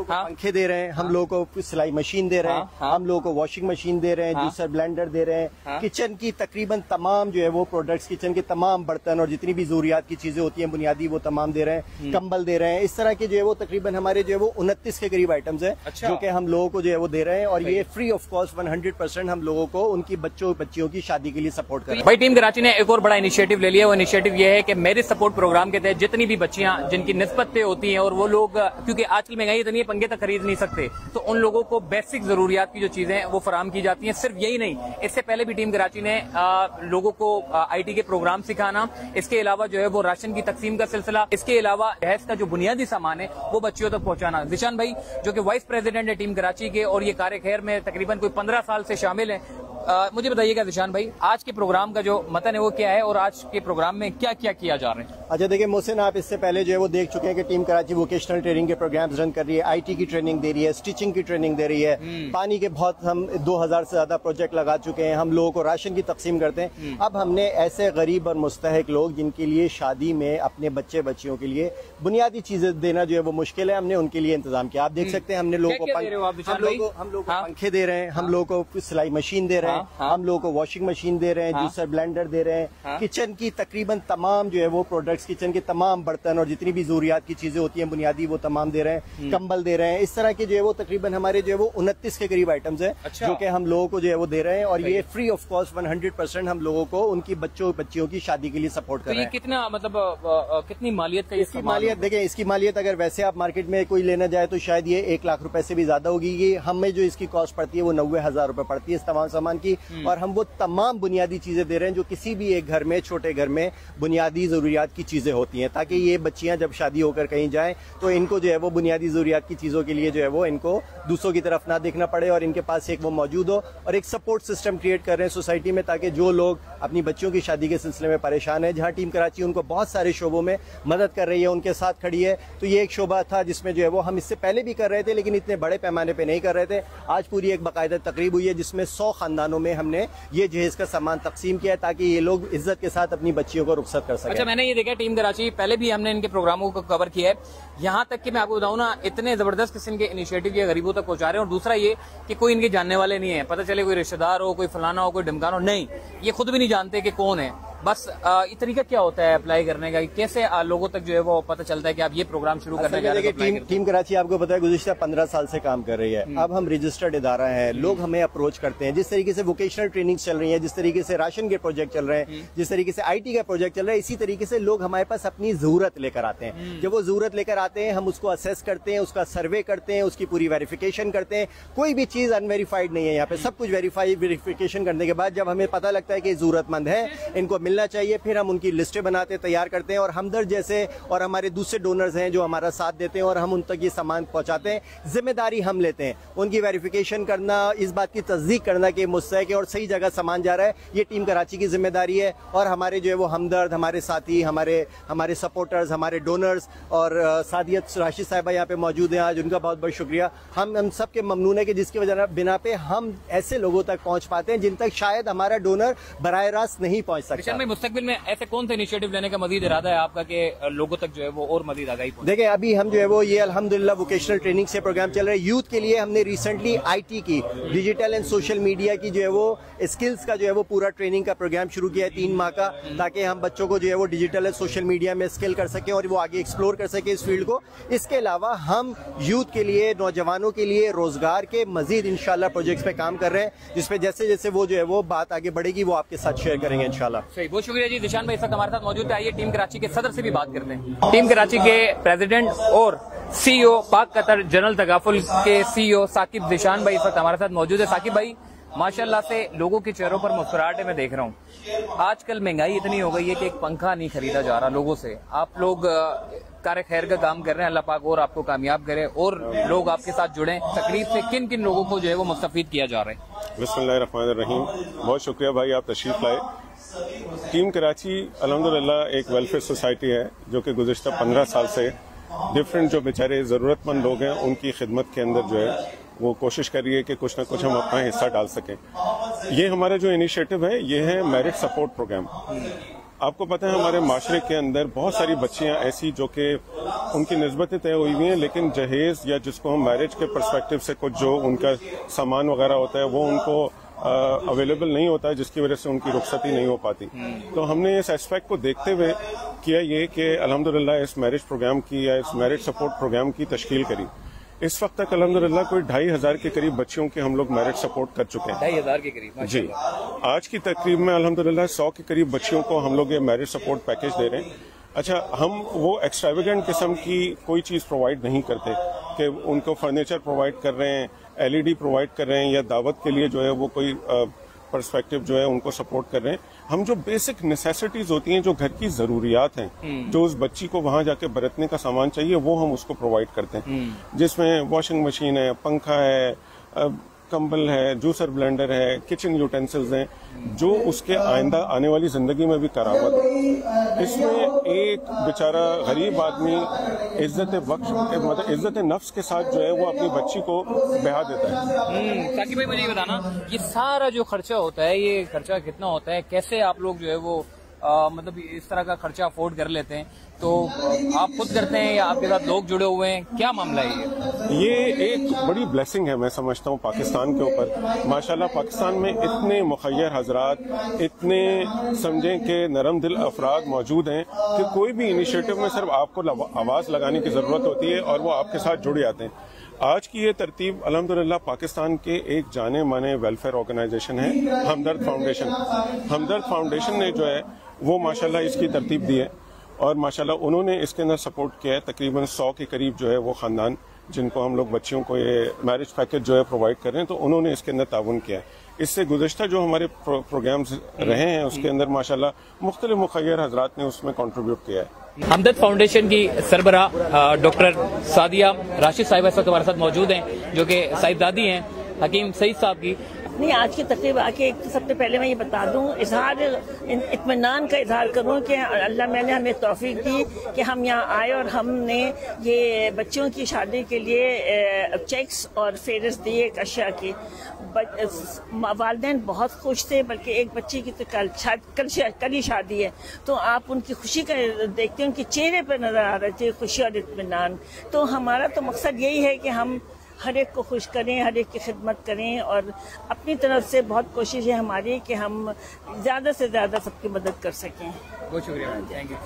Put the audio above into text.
लोगों को पंखे दे रहे हैं, हम लोगों को सिलाई मशीन दे रहे हैं, हम लोगों को वॉशिंग मशीन दे रहे हैं, जूसर ब्लेंडर दे रहे हैं, किचन की तकरीबन तमाम जो है वो प्रोडक्ट्स, किचन के तमाम बर्तन और जितनी भी जरूरियात की चीजें होती हैं बुनियादी, वो तमाम दे रहे हैं, कंबल दे रहे हैं। इस तरह के जो है वो तकरीबन हमारे जो है वो 29 के करीब आइटम्स हैं जो कि हम लोगों को जो है वो दे रहे हैं, और ये फ्री ऑफ कॉस्ट 100% हम लोगों को उनकी बच्चियों की शादी के लिए सपोर्ट कर रहे हैं। भाई टीम कराची ने एक और बड़ा इनिशिएटिव ले लिया। वो इनिशिएटिव ये है कि मैरिज सपोर्ट प्रोग्राम के तहत जितनी भी बच्चियां जिनकी निस्बत पे होती हैं और वो लोग क्योंकि आजकल महंगाई इतनी है पंखे तक खरीद नहीं सकते, तो उन लोगों को बेसिक जरूरियात की जो चीजें हैं वो फराहम की जाती हैं। सिर्फ यही नहीं, इससे पहले भी टीम कराची ने लोगों को IT के प्रोग्राम सिखाना, इसके अलावा जो है वो राशन की तकसीम का सिलसिला, इसके अलावा दहेज का जो बुनियादी सामान है वो बच्चियों तक पहुंचाना। जिशान भाई जो कि वाइस प्रेसिडेंट है टीम कराची के और ये कार्य खैर में तकरीबन कोई 15 साल से शामिल है, मुझे बताइएगा जिशान भाई आज के प्रोग्राम का जो मतन है वो क्या है और आज के प्रोग्राम में क्या क्या किया जा रहा है? अच्छा देखिए मोहसिन, आप इससे पहले जो है वो देख चुके हैं कि टीम कराची वोकेशनल ट्रेनिंग के प्रोग्राम्स रन कर रही है, IT की ट्रेनिंग दे रही है, स्टिचिंग की ट्रेनिंग दे रही है, पानी के बहुत हम 2000 से ज्यादा प्रोजेक्ट लगा चुके हैं, हम लोगों को राशन की तकसीम करते हैं। अब हमने ऐसे गरीब और मुस्तहिक लोग जिनके लिए शादी में अपने बच्चियों के लिए बुनियादी चीजें देना जो है वो मुश्किल है, हमने उनके लिए इंतजाम किया। आप देख सकते हैं हमने लोगों को पंखे दे रहे हैं, हम लोगों को सिलाई मशीन दे रहे हैं, हम लोगों को वॉशिंग मशीन दे रहे हैं, जूसर ब्लेंडर दे रहे हैं, किचन की तकरीबन तमाम जो है वो प्रोडक्ट्स, किचन के तमाम बर्तन और जितनी भी जरूरियात की चीजें होती हैं बुनियादी, वो तमाम दे रहे हैं, कंबल दे रहे हैं। इस तरह के जो है वो तकरीबन हमारे जो है वो 29 के करीब आइटम्स हैं जो कि हम लोगों को जो है वो दे रहे हैं, और ये फ्री ऑफ कॉस्ट 100% हम लोगों को उनकी बच्चियों की शादी के लिए सपोर्ट कर रहे हैं। कितना मतलब कितनी मालियत का इसकी मालियत देखें, इसकी मालियत अगर वैसे आप मार्केट में कोई लेना जाए तो शायद ये 1 लाख रुपए से भी ज्यादा होगी। ये हमें जो इसकी कॉस्ट पड़ती है वो 90,000 रुपए पड़ती है इस तमाम सामान की, और हम वो तमाम बुनियादी चीजें दे रहे हैं जो किसी भी एक घर में, छोटे घर में बुनियादी जरूरियात की चीजें होती हैं, ताकि ये बच्चियां जब शादी होकर कहीं जाएं तो इनको जो है वो बुनियादी जरूरियात की चीजों के लिए जो है वो इनको दूसरों की तरफ ना देखना पड़े, और इनके पास एक वो मौजूद हो, और एक सपोर्ट सिस्टम क्रिएट कर रहे हैं सोसाइटी में, ताकि जो लोग अपनी बच्चियों की शादी के सिलसिले में परेशान है, जहां टीम कराची उनको बहुत सारे शोबों में मदद कर रही है, उनके साथ खड़ी है। तो ये एक शोबा था जिसमें जो है वो हम इससे पहले भी कर रहे थे, लेकिन इतने बड़े पैमाने पर नहीं कर रहे थे। आज पूरी एक बाकायदा तकरीब हुई है जिसमें 100 खानदानों में हमने ये जहेज का सामान तकसीम किया ताकि ये लोग इज्जत के साथ अपनी बच्चियों को रुखसत कर सकें। अच्छा, मैंने ये देखा टीम कराची पहले भी हमने इनके प्रोग्रामों को कवर किया है, यहाँ तक कि मैं आपको बताऊं ना, इतने जबरदस्त किस्म के इनिशिएटिव ये गरीबों तक पहुंचा रहे हैं। और दूसरा ये कि कोई इनके जानने वाले नहीं है, पता चले कोई रिश्तेदार हो, कोई फलाना हो, कोई ढमकाना हो, नहीं, ये खुद भी नहीं जानते कि कौन है। बस ये तरीका क्या होता है अप्लाई करने का, कैसे लोगों तक जो है वो पता चलता है कि आप ये प्रोग्राम शुरू करने जा रहे हैं? टीम कराची आपको पता है गुज़िश्ता 15 साल से काम कर रही है। अब हम रजिस्टर्ड इदारा है, लोग हमें अप्रोच करते हैं। जिस तरीके से वोकेशनल ट्रेनिंग चल रही है, जिस तरीके से राशन के प्रोजेक्ट चल रहे हैं, जिस तरीके से IT का प्रोजेक्ट चल रहा है, इसी तरीके से लोग हमारे पास अपनी जरूरत लेकर आते हैं। जब वो जरूरत लेकर आते हैं हम उसको असेस करते हैं, उसका सर्वे करते हैं, उसकी पूरी वेरिफिकेशन करते हैं। कोई भी चीज अनवेरिफाइड नहीं है यहाँ पे, सब कुछ वेरिफिकेशन करने के बाद जब हमें पता लगता है कि जरूरतमंद है, इनको मिलना चाहिए, फिर हम उनकी लिस्टें बनाते, तैयार करते हैं, और हमदर्द जैसे और हमारे दूसरे डोनर्स हैं जो हमारा साथ देते हैं और हम उन तक ये सामान पहुंचाते हैं। जिम्मेदारी हम लेते हैं उनकी वेरिफिकेशन करना, इस बात की तस्दीक करना कि मुस्तहक है और सही जगह सामान जा रहा है, ये टीम कराची की जिम्मेदारी है। और हमारे जो है वो हमदर्द, हमारे साथी, हमारे सपोर्टर्स, हमारे डोनर्स और सादियत राशिद साहिबा यहाँ पे मौजूद हैं आज, उनका बहुत बहुत शुक्रिया। हम सब के ममनून है कि जिसकी वजह बिना पे हम ऐसे लोगों तक पहुंच पाते हैं जिन तक शायद हमारा डोनर बराह रास्त नहीं पहुंच सकता। मुस्तकबिल में ऐसे कौन सा इनिशिएटिव लेने का मजीद इरादा है आपका कि लोगों तक जो है वो और मजीद आगाही पहुंचे? देखिए अभी हम जो है वो ये अल्हम्दुलिल्लाह वोकेशनल ट्रेनिंग से प्रोग्राम चल रहा है यूथ के लिए। हमने रिसेंटली IT की, डिजिटल एंड सोशल मीडिया की जो है वो स्किल्स का जो है वो पूरा ट्रेनिंग का प्रोग्राम शुरू किया है 3 माह का, ताकि हम बच्चों को जो है वो डिजिटल एंड सोशल मीडिया में स्किल कर सकें और वो आगे एक्सप्लोर कर सके इस फील्ड को। इसके अलावा हम यूथ के लिए, नौजवानों के लिए रोजगार के मजीद इंशाल्लाह प्रोजेक्ट्स पे काम कर रहे हैं, जिसपे जैसे जैसे वो जो है वो बात आगे बढ़ेगी वो आपके साथ शेयर करेंगे इंशाल्लाह। सही, बहुत शुक्रिया जी। जिशान भाई हमारे साथ मौजूद है, आइए टीम कराची के सदर से भी बात करते हैं। टीम कराची के प्रेसिडेंट और CEO पाक कतर जनरल तगाफुल के CEO साकिब जिशान भाई इस वक्त हमारे साथ मौजूद है। साकिब भाई माशाल्लाह से लोगों के चेहरों पर मुस्कुराहट मैं देख रहा हूँ। आजकल महंगाई इतनी हो गई है कि एक पंखा नहीं खरीदा जा रहा लोगों से। आप लोग कार्य खैर का काम कर रहे हैं, अल्लाह पाक और आपको कामयाब करे और लोग आपके साथ जुड़े। तकरीब से किन किन लोगों को जो है वो मुस्तफीद किया जा रहा है? बिस्मिल्लाहिर्रहमानिर्रहीम, बहुत शुक्रिया भाई आप तशरीफ लाए। टीम कराची अल्हम्दुलिल्लाह एक वेलफेयर सोसाइटी है जो कि गुज़िश्ता 15 साल से डिफरेंट जो बेचारे ज़रूरतमंद लोग हैं उनकी खिदमत के अंदर जो है वो कोशिश कर रही है कि कुछ ना कुछ हम अपना हिस्सा डाल सकें। ये हमारा जो इनिशिएटिव है ये है मैरिज सपोर्ट प्रोग्राम। आपको पता है हमारे माशरे के अंदर बहुत सारी बच्चियां ऐसी जो कि उनकी निस्बतें तय हुई हुई हैं, लेकिन जहेज या जिसको हम मैरिज के पर्सपेक्टिव से कुछ जो उनका सामान वगैरह होता है वो उनको अवेलेबल नहीं होता है, जिसकी वजह से उनकी रुखसती नहीं हो पाती। तो हमने इस एस्पेक्ट को देखते हुए किया ये कि अल्हम्दुलिल्लाह इस मैरिज प्रोग्राम की या इस मैरिज सपोर्ट प्रोग्राम की तश्कील करी। इस वक्त तक अल्हम्दुलिल्लाह कोई 2500 के करीब बच्चियों के हम लोग मैरिज सपोर्ट कर चुके हैं। 2500 के करीब जी। आज की तकरीब में अल्हम्दुलिल्लाह 100 के करीब बच्चियों को हम लोग ये मैरिज सपोर्ट पैकेज दे रहे हैं। अच्छा, हम वो एक्स्ट्रावेगेंट किस्म की कोई चीज़ प्रोवाइड नहीं करते कि उनको फर्नीचर प्रोवाइड कर रहे हैं, LED प्रोवाइड कर रहे हैं या दावत के लिए जो है वो कोई पर्सपेक्टिव जो है उनको सपोर्ट कर रहे हैं। हम जो बेसिक नेसेसिटीज होती हैं, जो घर की जरूरियात हैं, जो उस बच्ची को वहां जाके बरतने का सामान चाहिए, वो हम उसको प्रोवाइड करते हैं, जिसमें वॉशिंग मशीन है, पंखा है, कंबल है, जूसर ब्लेंडर है, किचन यूटेंसिल्स हैं, जो उसके आइंदा आने वाली जिंदगी में भी करावत है। इसमें एक बेचारा गरीब आदमी इज्जत वक्त मतलब इज्जत नफ्स के साथ जो है वो अपनी बच्ची को ब्याह देता है। ताकि भाई मुझे ये बताना, ये सारा जो खर्चा होता है, ये खर्चा कितना होता है, कैसे आप लोग जो है वो मतलब इस तरह का खर्चा अफोर्ड कर लेते हैं? तो आप खुद करते हैं या आपके साथ लोग जुड़े हुए हैं, क्या मामला है ये एक बड़ी ब्लेसिंग है मैं समझता हूँ पाकिस्तान के ऊपर। माशाल्लाह पाकिस्तान में इतने मुखय्यर हजरात, इतने समझें कि नरम दिल अफराद मौजूद हैं कि कोई भी इनिशिएटिव में सिर्फ आपको आवाज़ लगाने की ज़रूरत होती है और वो आपके साथ जुड़ जाते हैं। आज की ये तरतीब अल्हम्दुलिल्लाह पाकिस्तान के एक जाने माने वेलफेयर ऑर्गेनाइजेशन है हमदर्द फाउंडेशन। हमदर्द फाउंडेशन ने जो है वो माशाल्लाह इसकी तरतीब दी है और माशाल्लाह उन्होंने इसके अंदर सपोर्ट किया है। तकरीबन 100 के करीब जो है वो ख़ानदान जिनको हम लोग बच्चियों को ये मैरिज पैकेज जो है प्रोवाइड कर रहे हैं, तो उन्होंने इसके अंदर ताउन किया है। इससे गुज़श्ता जो हमारे प्रोग्राम्स रहे हैं उसके अंदर माशाल्लाह मुख्तलिफ मुखय्यर हजरात ने उसमें कंट्रीब्यूट किया है। हमदर्द फाउंडेशन की सरबराह डॉक्टर सादिया राशिद साहिबा इस वक्त हमारे साथ मौजूद हैं, जो कि साहिबजादी हैं हकीम सईद साहब की। नहीं, आज की तकरीब आके सबसे पहले मैं ये बता दूं, इत्मीनान का इजहार करूं कि अल्लाह मैंने हमें तौफीक दी कि हम यहाँ आए और हमने ये बच्चों की शादी के लिए चेक्स और फेरस दिए एक अशिया की। वालिदैन बहुत खुश थे, बल्कि एक बच्ची की तो कल ही शादी है, तो आप उनकी खुशी का देखते हैं, उनके चेहरे पर नजर आ रहे थे खुशी और इत्मीनान। तो हमारा तो मकसद यही है कि हम हर एक को खुश करें, हर एक की खिदमत करें और अपनी तरफ से बहुत कोशिश है हमारी कि हम ज़्यादा से ज़्यादा सबकी मदद कर सकें। बहुत शुक्रिया, थैंक यू।